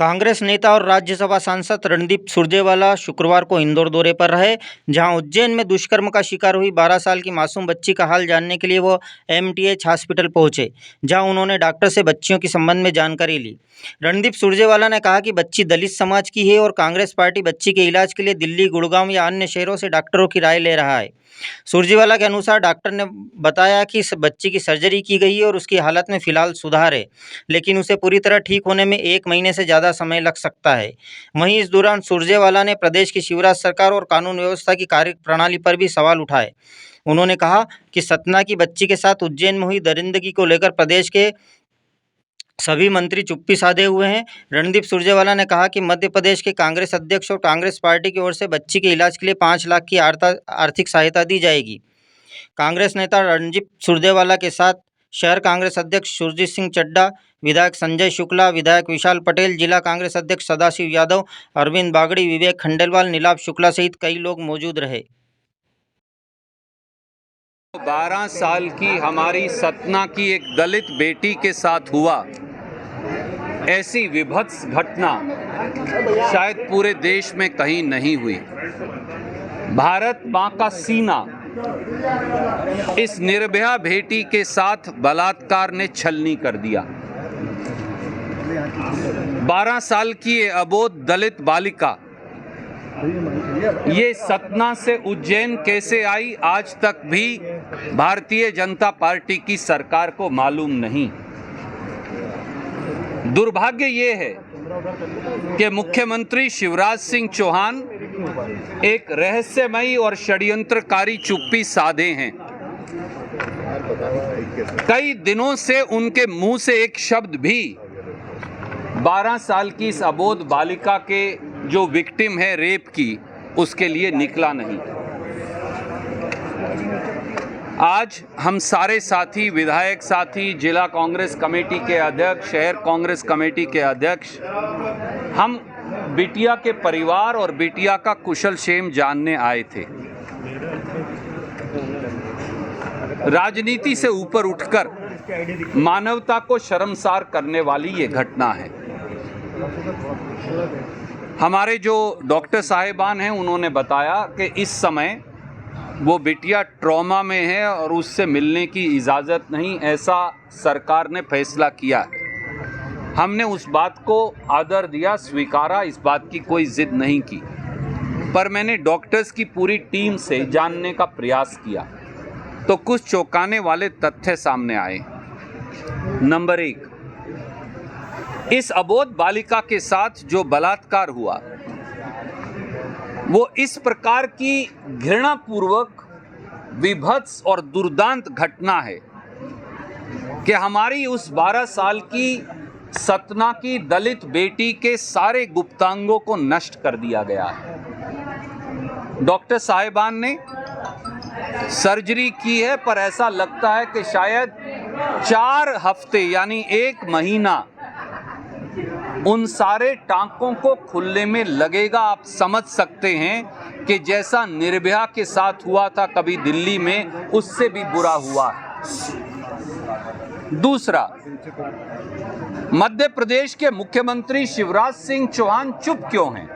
कांग्रेस नेता और राज्यसभा सांसद रणदीप सुरजेवाला शुक्रवार को इंदौर दौरे पर रहे, जहां उज्जैन में दुष्कर्म का शिकार हुई 12 साल की मासूम बच्ची का हाल जानने के लिए वो एमटीएच हॉस्पिटल पहुंचे, जहां उन्होंने डॉक्टर से बच्चियों के संबंध में जानकारी ली। रणदीप सुरजेवाला ने कहा कि बच्ची दलित समाज की है और कांग्रेस पार्टी बच्ची के इलाज के लिए दिल्ली, गुड़गांव या अन्य शहरों से डॉक्टरों की राय ले रहा है। सुरजेवाला के अनुसार डॉक्टर ने बताया कि इस बच्ची की सर्जरी की गई है और उसकी हालत में फिलहाल सुधार है, लेकिन उसे पूरी तरह ठीक होने में 1 महीने से ज़्यादा समय लग सकता है। वहीं इस दौरान सुरजेवाला ने प्रदेश की शिवराज सरकार और कानून व्यवस्था की कार्यप्रणाली पर भी सवाल उठाए। उन्होंने कहा कि सतना की बच्ची के साथ उज्जैन में हुई दरिंदगी को लेकर प्रदेश के सभी मंत्री चुप्पी साधे हुए हैं। रणदीप सुरजेवाला ने कहा कि मध्य प्रदेश के कांग्रेस अध्यक्ष और कांग्रेस पार्टी की ओर से बच्ची के इलाज के लिए 5 लाख की आर्थिक सहायता दी जाएगी। कांग्रेस नेता रणदीप सुरजेवाला के साथ शहर कांग्रेस अध्यक्ष सुरजीत सिंह चड्डा, विधायक संजय शुक्ला, विधायक विशाल पटेल, जिला कांग्रेस अध्यक्ष सदाशिव यादव, अरविंद बागड़ी, विवेक खंडेलवाल, नीलाभ शुक्ला सहित कई लोग मौजूद रहे। 12 साल की हमारी सतना की एक दलित बेटी के साथ हुआ, ऐसी विभत्स घटना शायद पूरे देश में कहीं नहीं हुई। भारत मां का सीना इस निर्भया बेटी के साथ बलात्कार ने छलनी कर दिया। 12 साल की ये अबोध दलित बालिका ये सतना से उज्जैन कैसे आई, आज तक भी भारतीय जनता पार्टी की सरकार को मालूम नहीं। दुर्भाग्य ये है कि मुख्यमंत्री शिवराज सिंह चौहान एक रहस्यमयी और षड्यंत्रकारी चुप्पी साधे हैं। कई दिनों से उनके मुंह से एक शब्द भी 12 साल की इस अबोध बालिका के जो विक्टिम है रेप की, उसके लिए निकला नहीं। आज हम सारे साथी, विधायक साथी, जिला कांग्रेस कमेटी के अध्यक्ष, शहर कांग्रेस कमेटी के अध्यक्ष, हम बिटिया के परिवार और बिटिया का कुशल क्षेम जानने आए थे। राजनीति से ऊपर उठकर मानवता को शर्मसार करने वाली ये घटना है। हमारे जो डॉक्टर साहिबान हैं उन्होंने बताया कि इस समय वो बिटिया ट्रॉमा में है और उससे मिलने की इजाज़त नहीं, ऐसा सरकार ने फैसला किया है। हमने उस बात को आदर दिया, स्वीकारा, इस बात की कोई जिद नहीं की। पर मैंने डॉक्टर्स की पूरी टीम से जानने का प्रयास किया तो कुछ चौंकाने वाले तथ्य सामने आए। नंबर 1, इस अबोध बालिका के साथ जो बलात्कार हुआ वो इस प्रकार की घृणापूर्वक, विभत्स और दुर्दांत घटना है कि हमारी उस 12 साल की सतना की दलित बेटी के सारे गुप्तांगों को नष्ट कर दिया गया है। डॉक्टर साहिबान ने सर्जरी की है, पर ऐसा लगता है कि शायद 4 हफ्ते यानी 1 महीना उन सारे टांकों को खुलने में लगेगा। आप समझ सकते हैं कि जैसा निर्भया के साथ हुआ था कभी दिल्ली में, उससे भी बुरा हुआ है। दूसरा, मध्य प्रदेश के मुख्यमंत्री शिवराज सिंह चौहान चुप क्यों हैं?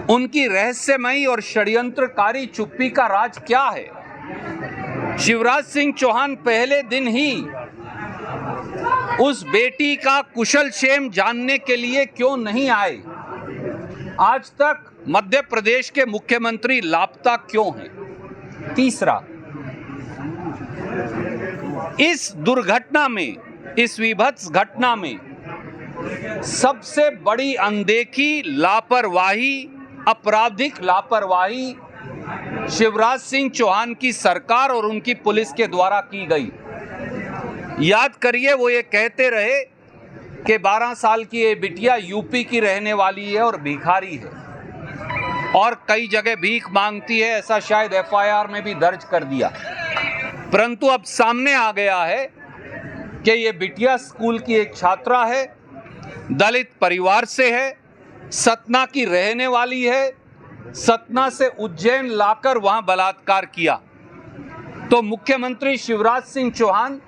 उनकी रहस्यमयी और षड्यंत्रकारी चुप्पी का राज क्या है? शिवराज सिंह चौहान पहले दिन ही उस बेटी का कुशल क्षेम जानने के लिए क्यों नहीं आए? आज तक मध्य प्रदेश के मुख्यमंत्री लापता क्यों हैं? तीसरा, इस दुर्घटना में, इस विभत्स घटना में सबसे बड़ी अनदेखी, लापरवाही, आपराधिक लापरवाही शिवराज सिंह चौहान की सरकार और उनकी पुलिस के द्वारा की गई। याद करिए, वो ये कहते रहे कि 12 साल की ये बिटिया यूपी की रहने वाली है और भिखारी है और कई जगह भीख मांगती है, ऐसा शायद एफआईआर में भी दर्ज कर दिया। परंतु अब सामने आ गया है कि ये बिटिया स्कूल की एक छात्रा है, दलित परिवार से है, सतना की रहने वाली है, सतना से उज्जैन लाकर वहां बलात्कार किया। तो मुख्यमंत्री शिवराज सिंह चौहान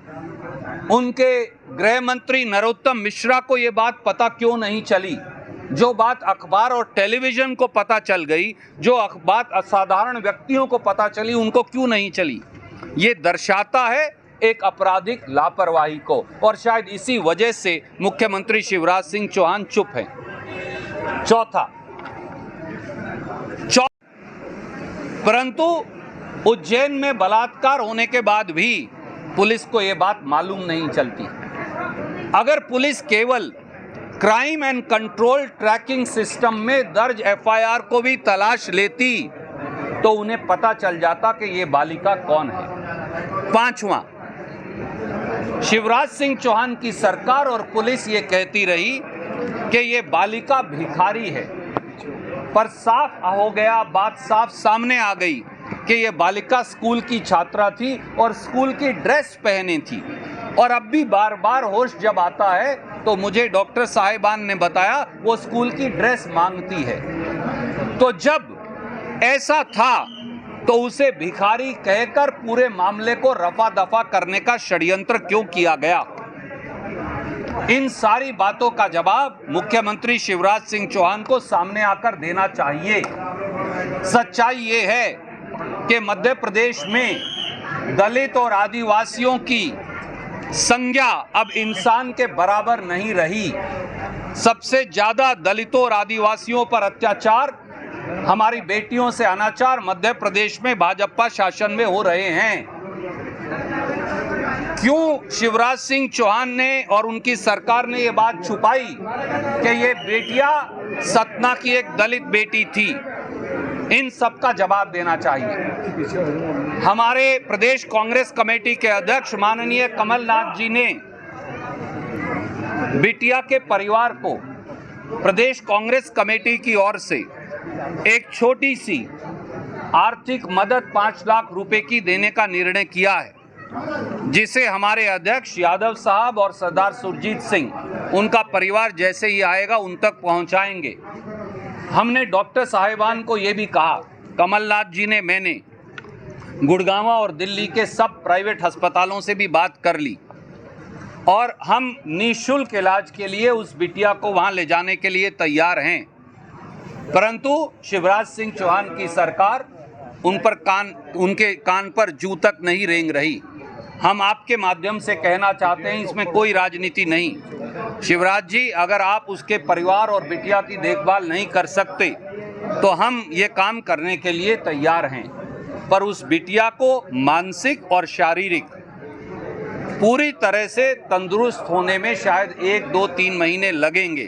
उनके गृह मंत्री नरोत्तम मिश्रा को ये बात पता क्यों नहीं चली? जो बात अखबार और टेलीविजन को पता चल गई, जो बात असाधारण व्यक्तियों को पता चली, उनको क्यों नहीं चली? ये दर्शाता है एक आपराधिक लापरवाही को, और शायद इसी वजह से मुख्यमंत्री शिवराज सिंह चौहान चुप हैं। चौथा, परंतु उज्जैन में बलात्कार होने के बाद भी पुलिस को यह बात मालूम नहीं चलती। अगर पुलिस केवल crime and control tracking system में दर्ज एफआईआर को भी तलाश लेती तो उन्हें पता चल जाता कि ये बालिका कौन है। पांचवा, शिवराज सिंह चौहान की सरकार और पुलिस ये कहती रही कि ये बालिका भिखारी है, पर साफ हो गया, बात साफ सामने आ गई कि ये बालिका स्कूल की छात्रा थी और स्कूल की ड्रेस पहने थी। और अब भी बार बार होश जब आता है तो मुझे डॉक्टर साहिबान ने बताया वो स्कूल की ड्रेस मांगती है। तो जब ऐसा था तो उसे भिखारी कहकर पूरे मामले को रफा दफा करने का षड्यंत्र क्यों किया गया? इन सारी बातों का जवाब मुख्यमंत्री शिवराज सिंह चौहान को सामने आकर देना चाहिए। सच्चाई ये है कि मध्य प्रदेश में दलित और आदिवासियों की संज्ञा अब इंसान के बराबर नहीं रही। सबसे ज्यादा दलितों और आदिवासियों पर अत्याचार, हमारी बेटियों से अनाचार मध्य प्रदेश में भाजपा शासन में हो रहे हैं। क्यों शिवराज सिंह चौहान ने और उनकी सरकार ने ये बात छुपाई कि ये बेटियां सतना की एक दलित बेटी थी? इन सब का जवाब देना चाहिए। हमारे प्रदेश कांग्रेस कमेटी के अध्यक्ष माननीय कमलनाथ जी ने बिटिया के परिवार को प्रदेश कांग्रेस कमेटी की ओर से एक छोटी सी आर्थिक मदद 5 लाख रुपए की देने का निर्णय किया है, जिसे हमारे अध्यक्ष यादव साहब और सरदार सुरजीत सिंह, उनका परिवार जैसे ही आएगा उन तक पहुंचाएंगे। हमने डॉक्टर साहिबान को ये भी कहा, कमलनाथ जी ने, मैंने गुड़गांव और दिल्ली के सब प्राइवेट अस्पतालों से भी बात कर ली और हम निःशुल्क इलाज के लिए उस बिटिया को वहां ले जाने के लिए तैयार हैं। परंतु शिवराज सिंह चौहान की सरकार उनके कान पर जू तक नहीं रेंग रही। हम आपके माध्यम से कहना चाहते हैं, इसमें कोई राजनीति नहीं। शिवराज जी, अगर आप उसके परिवार और बिटिया की देखभाल नहीं कर सकते तो हम ये काम करने के लिए तैयार हैं, पर उस बिटिया को मानसिक और शारीरिक पूरी तरह से तंदुरुस्त होने में शायद 1, 2, 3 महीने लगेंगे।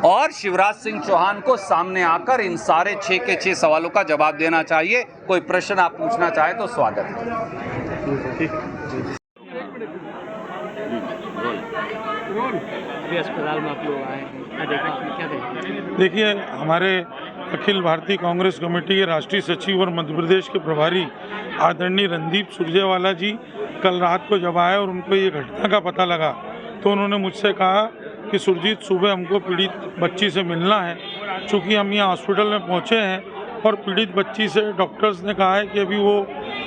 और शिवराज सिंह चौहान को सामने आकर इन सारे 6 के 6 सवालों का जवाब देना चाहिए। कोई प्रश्न आप पूछना चाहे तो स्वागत है। अस्पताल में आप लोग आए हैं, देखिए, हमारे अखिल भारतीय कांग्रेस कमेटी के राष्ट्रीय सचिव और मध्य प्रदेश के प्रभारी आदरणीय रणदीप सुरजेवाला जी कल रात को जब आए और उनको ये घटना का पता लगा तो उन्होंने मुझसे कहा कि सुरजीत, सुबह हमको पीड़ित बच्ची से मिलना है। चूँकि हम यहाँ हॉस्पिटल में पहुँचे हैं और पीड़ित बच्ची से डॉक्टर्स ने कहा है कि अभी वो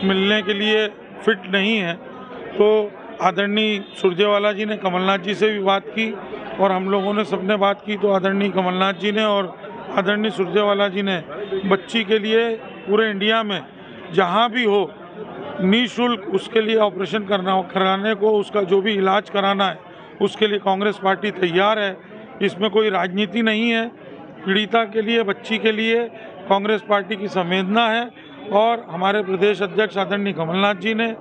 मिलने के लिए फिट नहीं है, तो आदरणीय सुरजेवाला जी ने कमलनाथ जी से भी बात की और हम लोगों ने सबने बात की। तो आदरणीय कमलनाथ जी ने और आदरणीय सुरजेवाला जी ने बच्ची के लिए पूरे इंडिया में जहाँ भी हो निःशुल्क उसके लिए ऑपरेशन कराने को, उसका जो भी इलाज कराना है उसके लिए कांग्रेस पार्टी तैयार है। इसमें कोई राजनीति नहीं है। पीड़िता के लिए, बच्ची के लिए कांग्रेस पार्टी की संवेदना है और हमारे प्रदेश अध्यक्ष आदरणीय कमलनाथ जी ने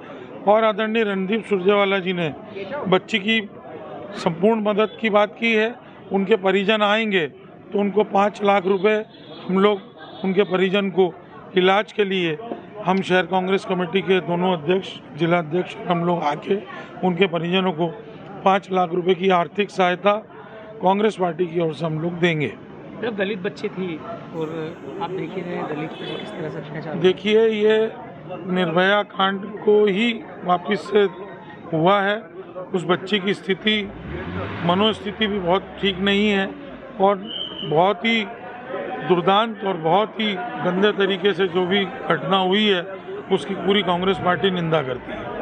और आदरणीय रणदीप सुरजेवाला जी ने बच्ची की संपूर्ण मदद की बात की है। उनके परिजन आएंगे तो उनको 5 लाख रुपए हम लोग उनके परिजन को इलाज के लिए, हम शहर कांग्रेस कमेटी के दोनों अध्यक्ष, जिला अध्यक्ष, हम लोग आके उनके परिजनों को 5 लाख रुपए की आर्थिक सहायता कांग्रेस पार्टी की ओर से हम लोग देंगे। जब दलित बच्ची थी और आप देखिए दलित बच्ची किस तरह से अत्याचार, देखिए, ये निर्भया कांड को ही वापस से हुआ है। उस बच्ची की स्थिति, मनोस्थिति भी बहुत ठीक नहीं है और बहुत ही दुर्दांत और बहुत ही गंदे तरीके से जो भी घटना हुई है उसकी पूरी कांग्रेस पार्टी निंदा करती है।